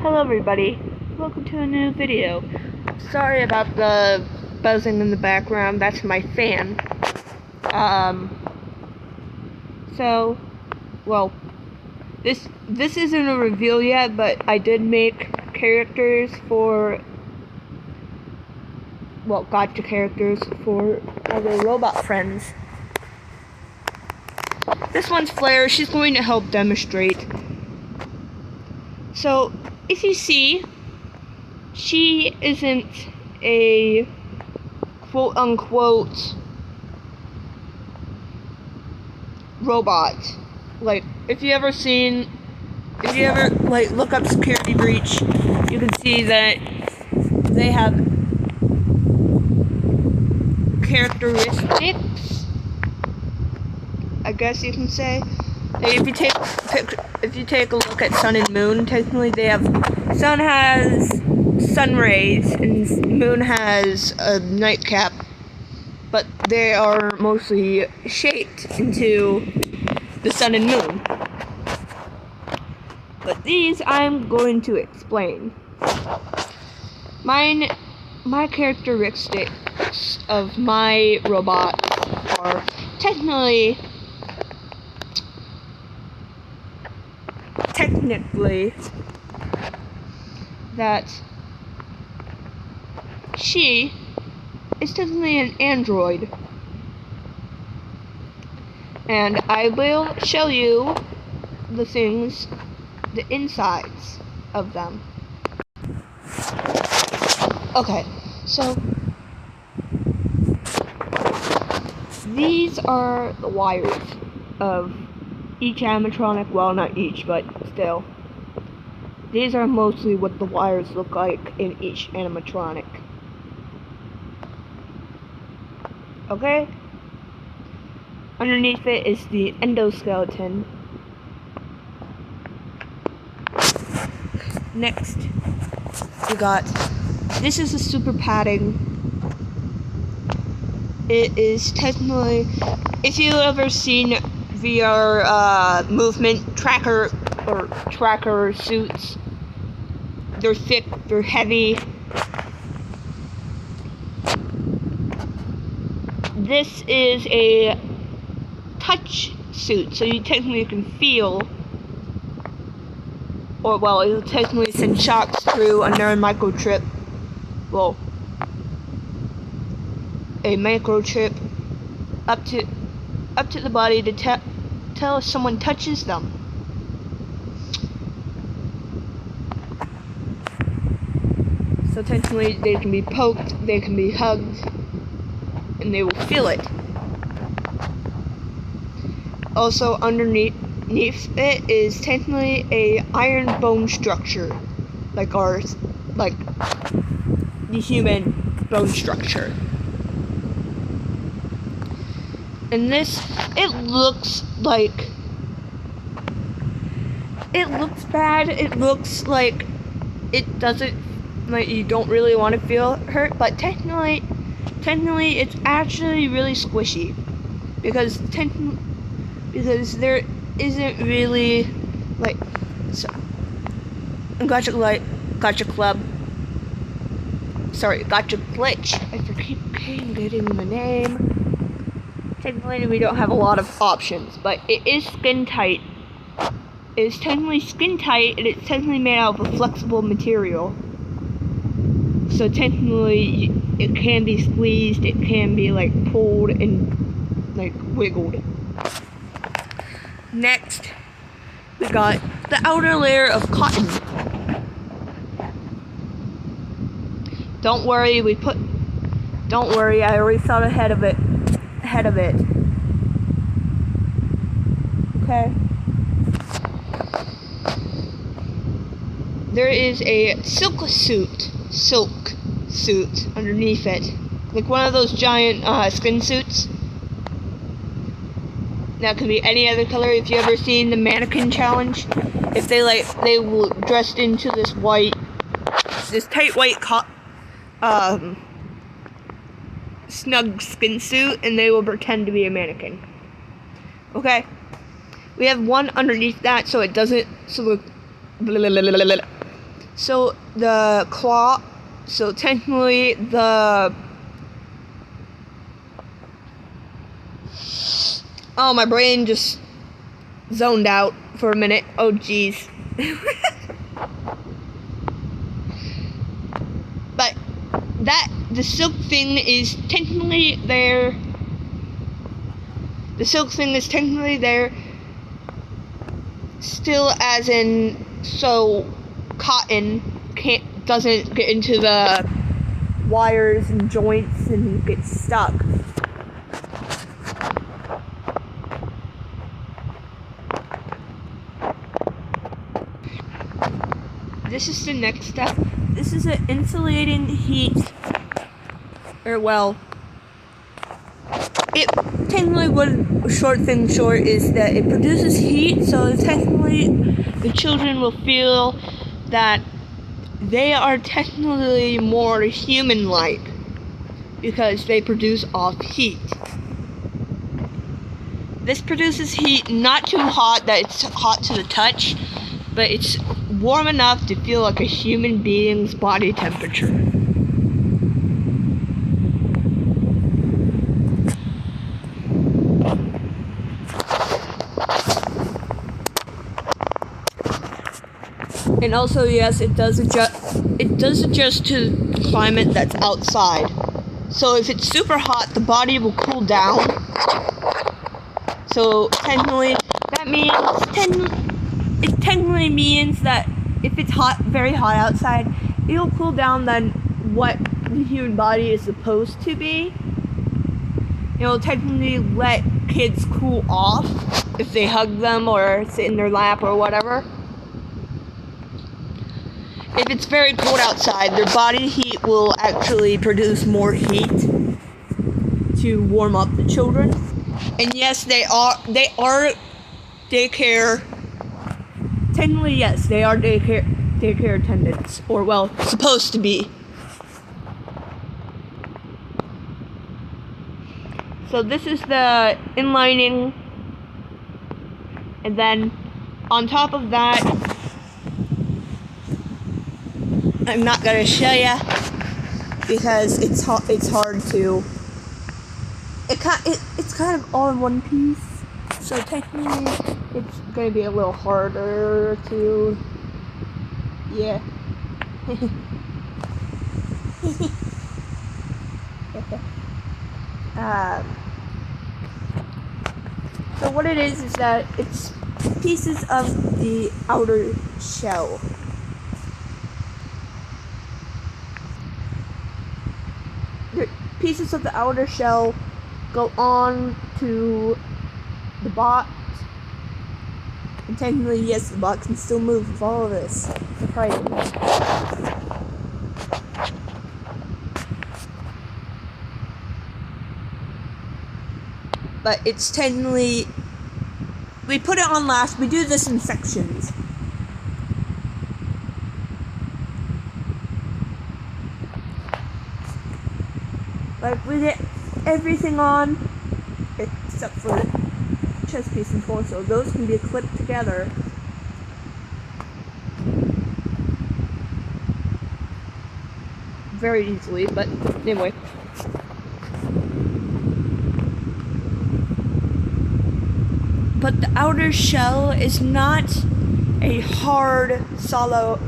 Hello everybody, welcome to a new video. Sorry about the buzzing in the background, that's my fan. This isn't a reveal yet, but I did make characters for, gotcha characters for other robot friends. This one's Flare, she's going to help demonstrate. So, if you see, she isn't a quote-unquote robot. Like, if you ever look up Security Breach, you can see that they have characteristics, I guess you can say. If you take a look at Sun and Moon, technically they have, Sun has sun rays and Moon has a nightcap, but they are mostly shaped into the Sun and Moon. But these I'm going to explain. My characteristics of my robot are technically that she is technically an android, and I will show you the insides of them. Okay, so these are the wires of each animatronic. Well, not each, but still. These are mostly what the wires look like in each animatronic. Okay? Underneath it is the endoskeleton. Next, we got, this is a super padding. It is technically, if you've ever seen VR movement tracker suits, they're thick, they're heavy. This is a touch suit, so you technically can feel, or well, it'll technically send shocks through under a microchip. Well, a microchip up to the body to tell if someone touches them. So technically they can be poked, they can be hugged, and they will feel it. Also underneath it is technically a iron bone structure, like ours, like the human bone structure. And this, it looks bad, it looks like it doesn't, like you don't really want to feel hurt, but technically it's actually really squishy, because there isn't really, like, so, Gotcha Glitch, I keep getting the name. Technically we don't have a lot of options, but it is skin tight. It is technically skin tight, and it's technically made out of a flexible material. So technically it can be squeezed, it can be like pulled and like wiggled. Next, we got the outer layer of cotton. Don't worry, I already thought ahead of it. Okay. There is a silk suit underneath it, like one of those giant skin suits. That could be any other color. If you ever seen the mannequin challenge, if they will dressed into this tight white snug skin suit, and they will pretend to be a mannequin. Okay, we have one underneath that, so it doesn't, So the claw, so technically oh, my brain just zoned out for a minute. Oh, jeez. But the silk thing is technically there. The silk thing is technically there still, as in, so cotton doesn't get into the wires and joints and get stuck. This is the next step. This is an insulating heat, or well, it technically, what short thing short is that it produces heat, so technically the children will feel that they are technically more human-like because they produce off heat. This produces heat not too hot that it's hot to the touch, but it's warm enough to feel like a human being's body temperature. And also, yes, it does adjust to the climate that's outside. So if it's super hot, the body will cool down. So technically, that means it technically means that if it's hot, very hot outside, it'll cool down than what the human body is supposed to be. It'll technically let kids cool off if they hug them or sit in their lap or whatever. If it's very cold outside, their body heat will actually produce more heat to warm up the children. And yes, they are daycare. Technically, yes, they are daycare attendants, or well, supposed to be. So this is the inlining, and then on top of that, I'm not gonna show ya because it's hard to. It's kind of all in one piece, so technically it's gonna be a little harder to. Yeah. So what it is that it's pieces of the outer shell. The pieces of the outer shell go on to the box. And technically, yes, the box can still move with all of this. Right. But it's technically, we put it on last. We do this in sections. Like, we get everything on except for the chest piece and torso. Those can be clipped together. Very easily, but anyway. But the outer shell is not a hard, solid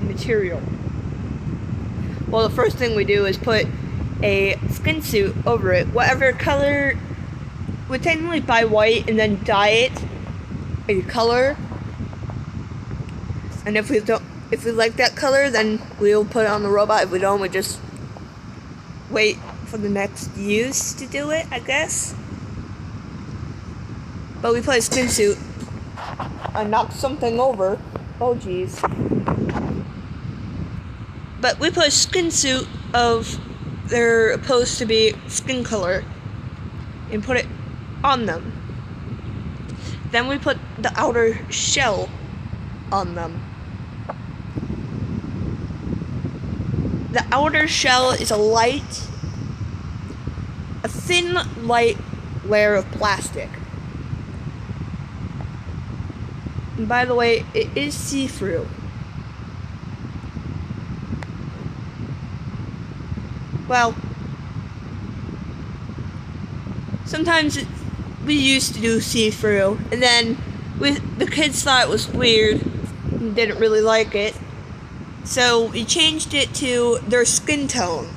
material. Well, the first thing we do is put a skin suit over it. Whatever color, we technically buy white and then dye it a color. And if we like that color, then we'll put it on the robot. If we don't, we just wait for the next use to do it, I guess. But we put a skin suit. I knocked something over. Oh, jeez. But we put a skin suit of they're supposed to be skin color and put it on them. Then we put the outer shell on them. The outer shell is a thin, light layer of plastic. And by the way, it is see-through. well, sometimes we used to do see-through, and then the kids thought it was weird and didn't really like it, so we changed it to their skin tone.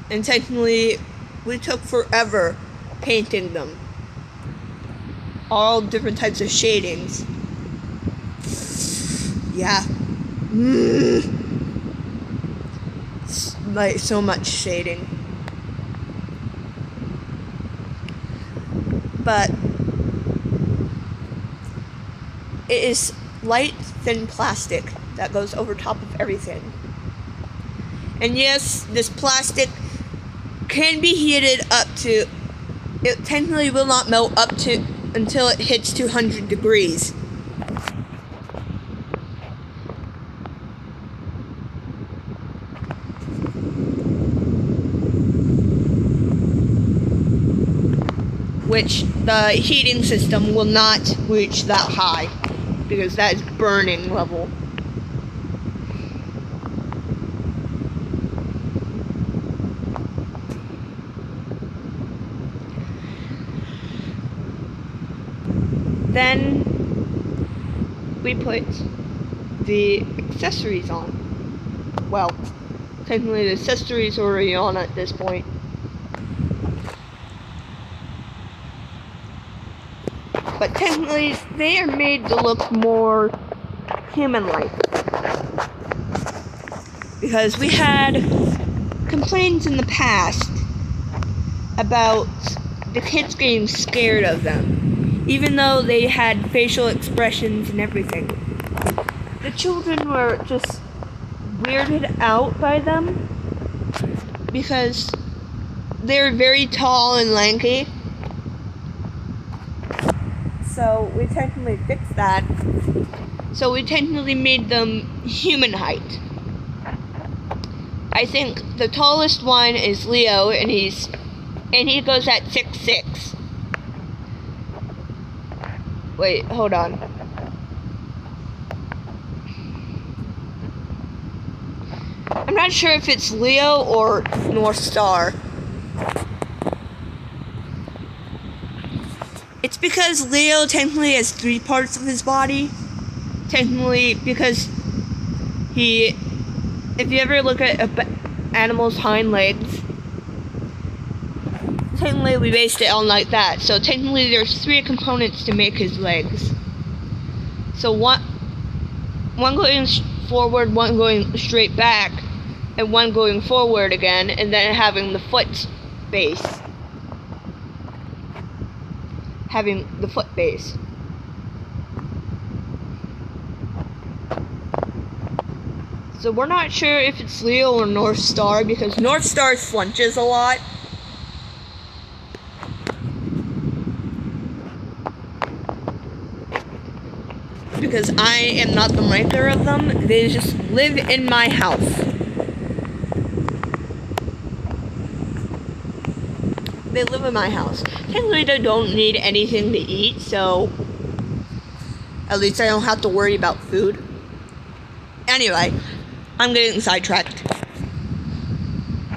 And technically, we took forever painting them. All different types of shadings. Yeah. It's like so much shading. But it is light, thin plastic that goes over top of everything. And yes, this plastic can be heated up to, it technically will not melt up to until it hits 200 degrees. Which the heating system will not reach that high, because that is burning level. Then we put the accessories on. Well, technically the accessories are already on at this point. But technically they are made to look more human-like. Because we had complaints in the past about the kids getting scared of them, even though they had facial expressions and everything. The children were just weirded out by them because they're very tall and lanky. So we technically fixed that. So we technically made them human height. I think the tallest one is Leo, and he goes at 6'6". Wait, hold on. I'm not sure if it's Leo or North Star. It's because Leo technically has 3 parts of his body. Technically, because if you ever look at an animal's hind legs, technically we based it on like that. So technically there's 3 components to make his legs. So one going forward, one going straight back, and one going forward again, and then having the foot base. Having the foot base. So we're not sure if it's Leo or North Star, because North Star flunches a lot. Because I am not the maker of them, they just live in my house. They live in my house. Technically, they don't need anything to eat, so at least I don't have to worry about food. Anyway, I'm getting sidetracked.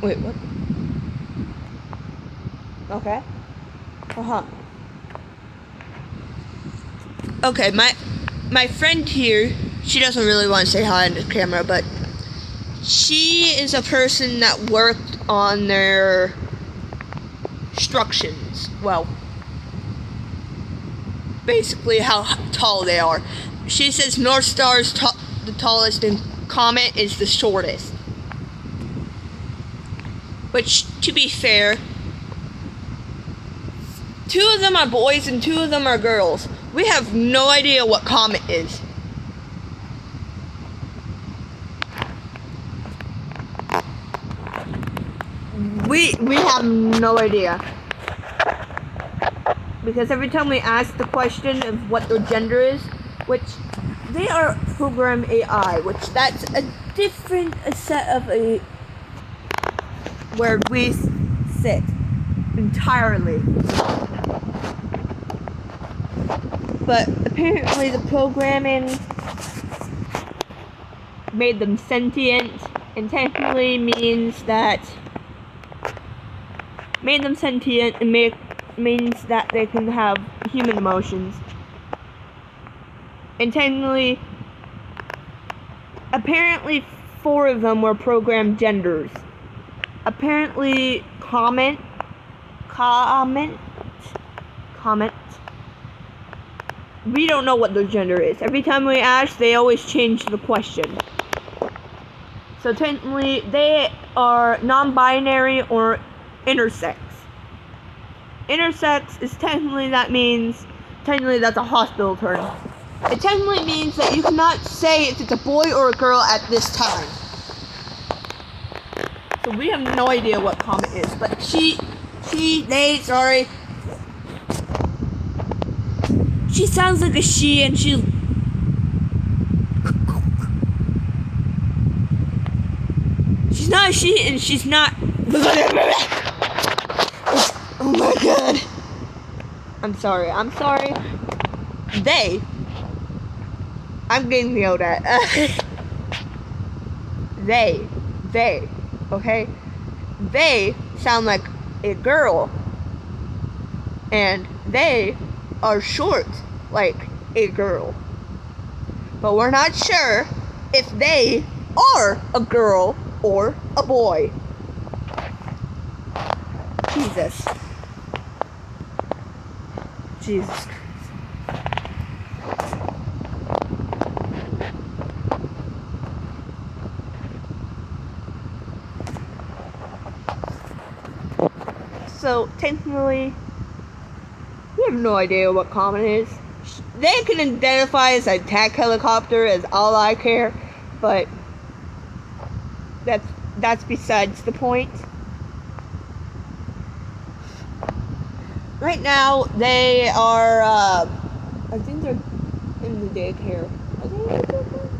Wait, what? Okay. Okay, my friend here, she doesn't really want to say hi on the camera, but she is a person that worked on their instructions. Well, basically how tall they are. She says North Star is the tallest and Comet is the shortest. Which, to be fair, 2 of them are boys and 2 of them are girls. We have no idea what Comet is. We have no idea. Because every time we ask the question of what their gender is, which they are program AI, which that's a different set of where we sit entirely. But apparently the programming made them sentient Intentionally means that made them sentient and means that they can have human emotions. Intentionally, apparently 4 of them were programmed genders. Apparently comment. We don't know what their gender is. Every time we ask, they always change the question. So technically, they are non-binary or intersex. Intersex is technically that's a hospital term. It technically means that you cannot say if it's a boy or a girl at this time. So we have no idea what Comet is, but she sounds like a she, and she's not a she, and she's not. Oh my god. I'm sorry. I'm getting yelled at. They, okay? They sound like a girl, and they are short like a girl. But we're not sure if they are a girl or a boy. Jesus. So, technically, we have no idea what Comet is. They can identify as an attack helicopter, as all I care, but that's besides the point. Right now, they are, I think they're in the daycare. Are they in the daycare?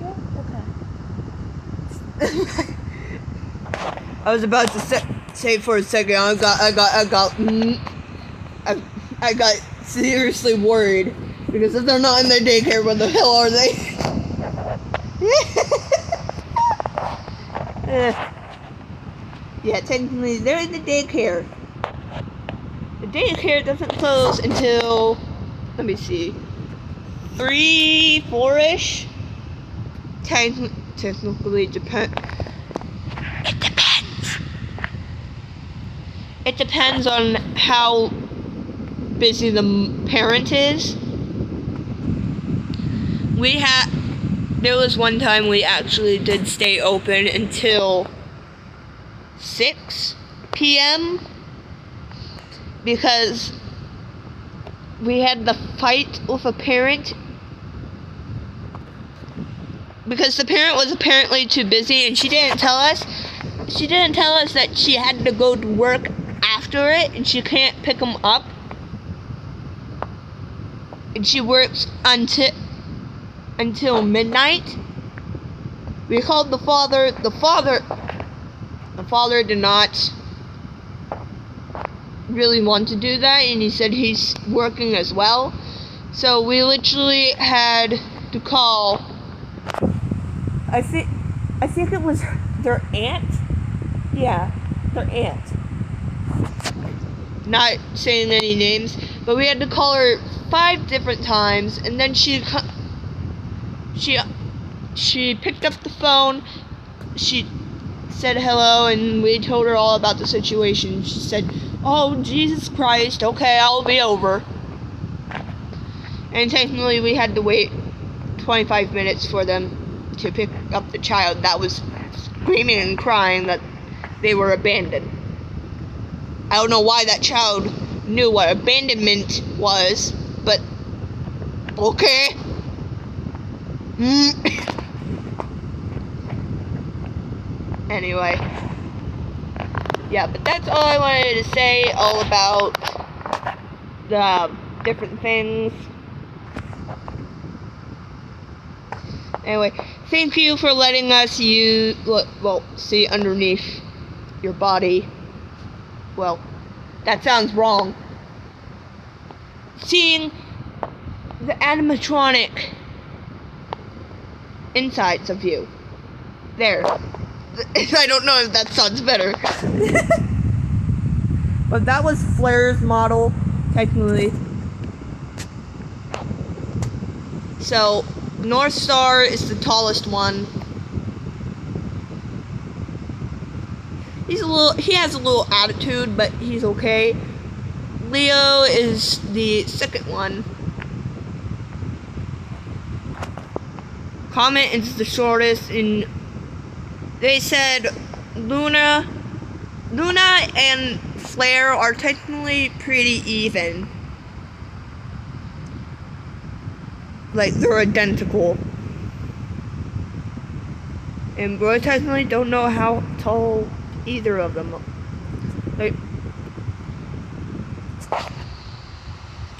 Yeah? Okay. I was about to say for a second, I got seriously worried, because if they're not in their daycare, where the hell are they? Yeah, technically, they're in the daycare. The daycare doesn't close until, let me see, 3, 4-ish? Technically, It depends on how busy the parent is. There was one time we actually did stay open until 6 p.m. because we had the fight with a parent. Because the parent was apparently too busy, and she didn't tell us that she had to go to work after it, and she can't pick them up. And she works until midnight. We called the father. The father did not really want to do that, and he said he's working as well. So we literally had to call, I think it was their aunt. Yeah, their aunt. Not saying any names, but we had to call her 5 different times, and then she picked up the phone. She said hello, and we told her all about the situation. She said, "Oh, Jesus Christ, okay, I'll be over." And technically, we had to wait 25 minutes for them to pick up the child that was screaming and crying that they were abandoned. I don't know why that child knew what abandonment was, but okay. Anyway, yeah, but that's all I wanted to say all about the different things. Anyway, thank you for letting us see underneath your body. Well, that sounds wrong. Seeing the animatronic insides of you. There. I don't know if that sounds better. But that was Flare's model, technically. So, North Star is the tallest one. He has a little attitude, but he's okay. Leo is the second one. Comet is the shortest, and they said Luna and Flare are technically pretty even. Like, they're identical. And we technically don't know how tall either of them. Like,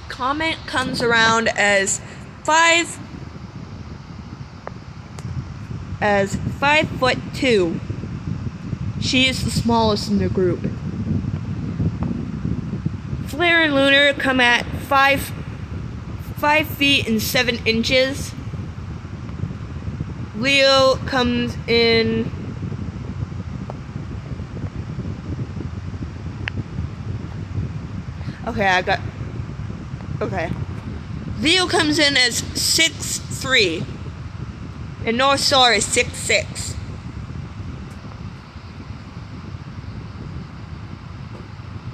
Comet comes around as 5'2". She is the smallest in the group. Flare and Lunar come at 5 feet and 7 inches. Leo comes in Leo comes in as 6'3", and North Star is 6'6".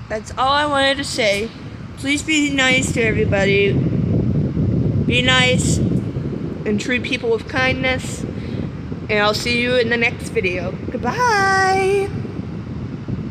That's all I wanted to say. Please be nice to everybody. Be nice and treat people with kindness. And I'll see you in the next video. Goodbye!